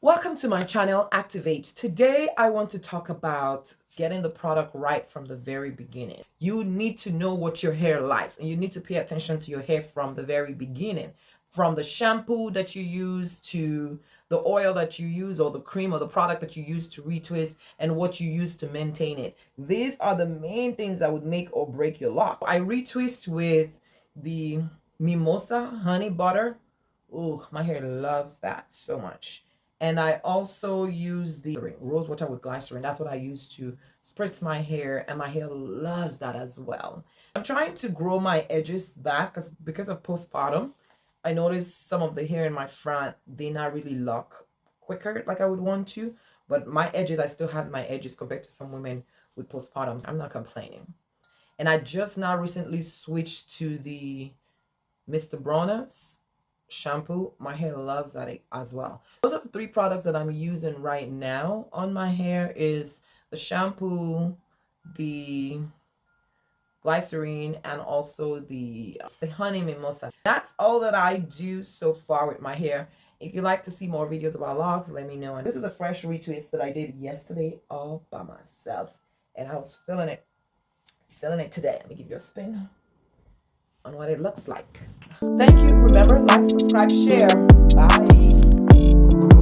Welcome to my channel, Activate. Today, I want to talk about getting the product right from the very beginning. You need to know what your hair likes, and you need to pay attention to your hair from the very beginning. From the shampoo that you use to the oil that you use, or the cream or the product that you use to retwist, and what you use to maintain it. These are the main things that would make or break your lock. I retwist with the Mimosa Honey Butter. Oh, my hair loves that so much. And I also use the rose water with glycerin. That's what I use to spritz my hair, and my hair loves that as well. I'm trying to grow my edges back because of postpartum. I noticed some of the hair in my front, they not really lock quicker like I would want to. But my edges, I still have my edges compared to some women with postpartum. I'm not complaining. And I just now recently switched to the Mr. Bronner's shampoo. My hair loves that as well. Those are the three products that I'm using right now on my hair: is the shampoo, the glycerin, and also the honey mimosa. That's all that I do so far with my hair. If you'd like to see more videos about locks, let me know. And this is a fresh retwist that I did yesterday all by myself, and I was feeling it today. Let me give you a spin on what it looks like. Thank you. Remember, like, subscribe, share. Bye.